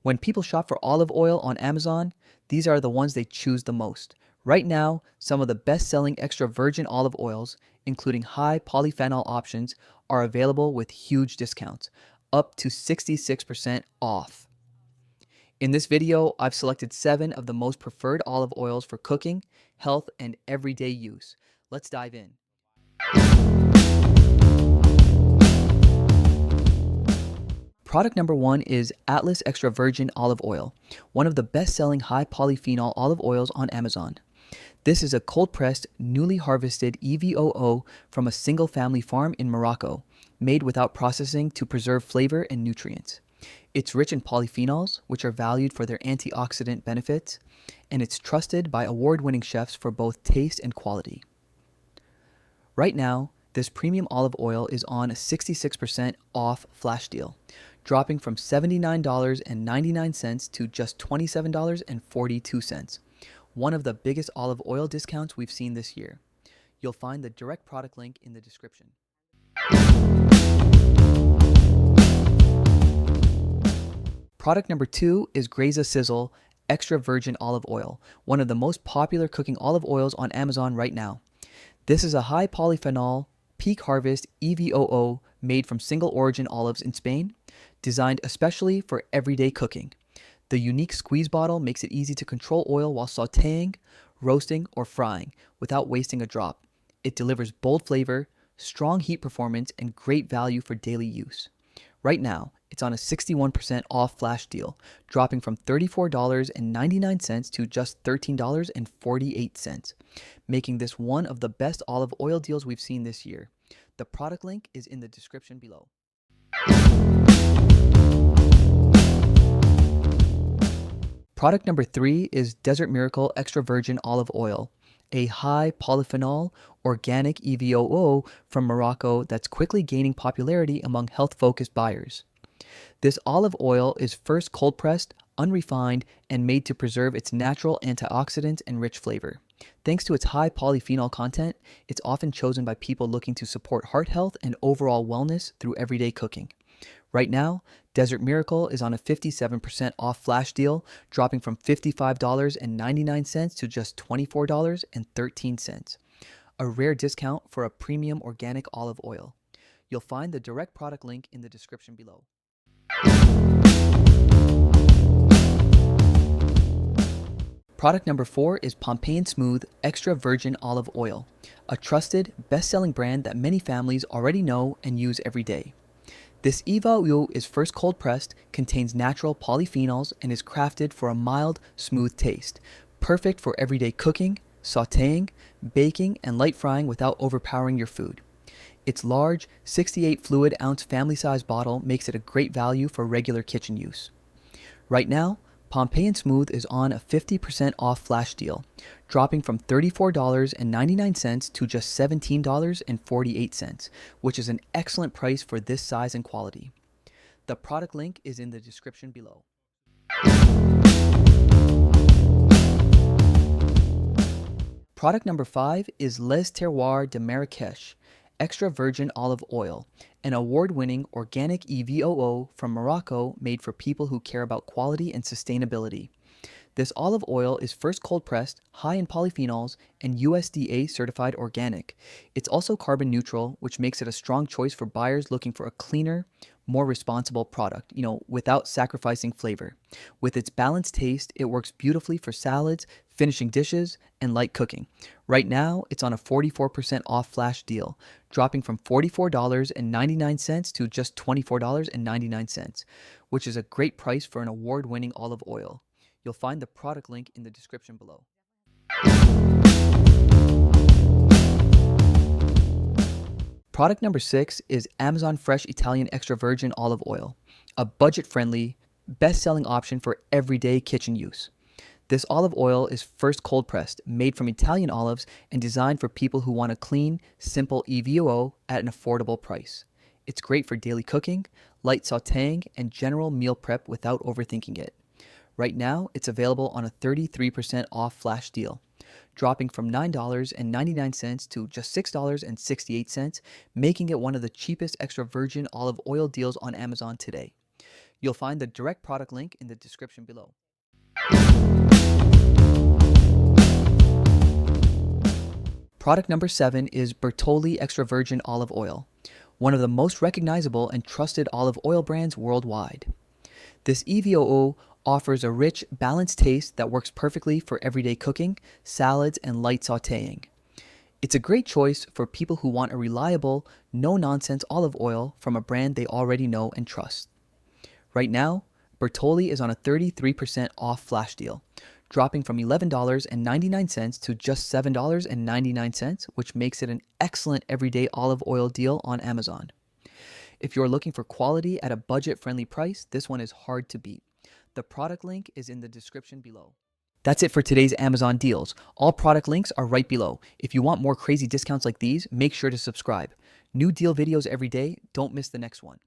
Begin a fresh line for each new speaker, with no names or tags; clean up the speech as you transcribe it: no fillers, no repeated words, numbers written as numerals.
When people shop for olive oil on Amazon, these are the ones they choose the most. Right now, some of the best-selling extra virgin olive oils, including high polyphenol options, are available with huge discounts, up to 66% off. In this video, I've selected 7 of the most preferred olive oils for cooking, health, and everyday use. Let's dive in. Product number 1 is Atlas Extra Virgin Olive Oil, one of the best-selling high polyphenol olive oils on Amazon. This is a cold-pressed, newly harvested EVOO from a single-family farm in Morocco, made without processing to preserve flavor and nutrients. It's rich in polyphenols, which are valued for their antioxidant benefits, and it's trusted by award-winning chefs for both taste and quality. Right now, this premium olive oil is on a 66% off flash deal, dropping from $79.99 to just $27.42, one of the biggest olive oil discounts we've seen this year. You'll find the direct product link in the description. Product number 2 is Graza Sizzle Extra Virgin Olive Oil, one of the most popular cooking olive oils on Amazon right now. This is a high polyphenol, peak harvest EVOO made from single origin olives in Spain, designed especially for everyday cooking. The unique squeeze bottle makes it easy to control oil while sautéing, roasting, or frying without wasting a drop. It delivers bold flavor, strong heat performance, and great value for daily use. Right now, it's on a 61% off flash deal, dropping from $34.99 to just $13.48, making this one of the best olive oil deals we've seen this year. The product link is in the description below. Product number 3 is Desert Miracle Extra Virgin Olive Oil, a high polyphenol organic EVOO from Morocco that's quickly gaining popularity among health-focused buyers. This olive oil is first cold-pressed, unrefined, and made to preserve its natural antioxidants and rich flavor. Thanks to its high polyphenol content, it's often chosen by people looking to support heart health and overall wellness through everyday cooking. Right now, Desert Miracle is on a 57% off flash deal, dropping from $55.99 to just $24.13, a rare discount for a premium organic olive oil. You'll find the direct product link in the description below. Product number 4 is Pompeian Smooth Extra Virgin Olive Oil, a trusted, best-selling brand that many families already know and use every day. This EVOO is first cold-pressed, contains natural polyphenols, and is crafted for a mild, smooth taste, perfect for everyday cooking, sautéing, baking, and light frying without overpowering your food. Its large, 68 fluid ounce family-size bottle makes it a great value for regular kitchen use. Right now, Pompeian Smooth is on a 50% off flash deal, dropping from $34.99 to just $17.48, which is an excellent price for this size and quality. The product link is in the description below. Product number 5 is Les Terroirs de Marrakech Extra Virgin Olive Oil, an award-winning organic EVOO from Morocco made for people who care about quality and sustainability. This olive oil is first cold-pressed, high in polyphenols, and USDA certified organic. It's also carbon neutral, which makes it a strong choice for buyers looking for a cleaner, more responsible product, without sacrificing flavor. With its balanced taste, it works beautifully for salads, finishing dishes, and light cooking. Right now, it's on a 44% off flash deal, dropping from $44.99 to just $24.99, which is a great price for an award-winning olive oil. You'll find the product link in the description below. Product number 6 is Amazon Fresh Italian Extra Virgin Olive Oil, a budget-friendly, best-selling option for everyday kitchen use. This olive oil is first cold-pressed, made from Italian olives, and designed for people who want a clean, simple EVOO at an affordable price. It's great for daily cooking, light sautéing, and general meal prep without overthinking it. Right now, it's available on a 33% off flash deal, dropping from $9.99 to just $6.68, making it one of the cheapest extra virgin olive oil deals on Amazon today. You'll find the direct product link in the description below. Product number 7 is Bertolli Extra Virgin Olive Oil, one of the most recognizable and trusted olive oil brands worldwide. This EVOO offers a rich, balanced taste that works perfectly for everyday cooking, salads, and light sautéing. It's a great choice for people who want a reliable, no-nonsense olive oil from a brand they already know and trust. Right now, Bertolli is on a 33% off flash deal, dropping from $11.99 to just $7.99, which makes it an excellent everyday olive oil deal on Amazon. If you're looking for quality at a budget-friendly price, this one is hard to beat. The product link is in the description below. That's it for today's Amazon deals. All product links are right below. If you want more crazy discounts like these, make sure to subscribe. New deal videos every day. Don't miss the next one.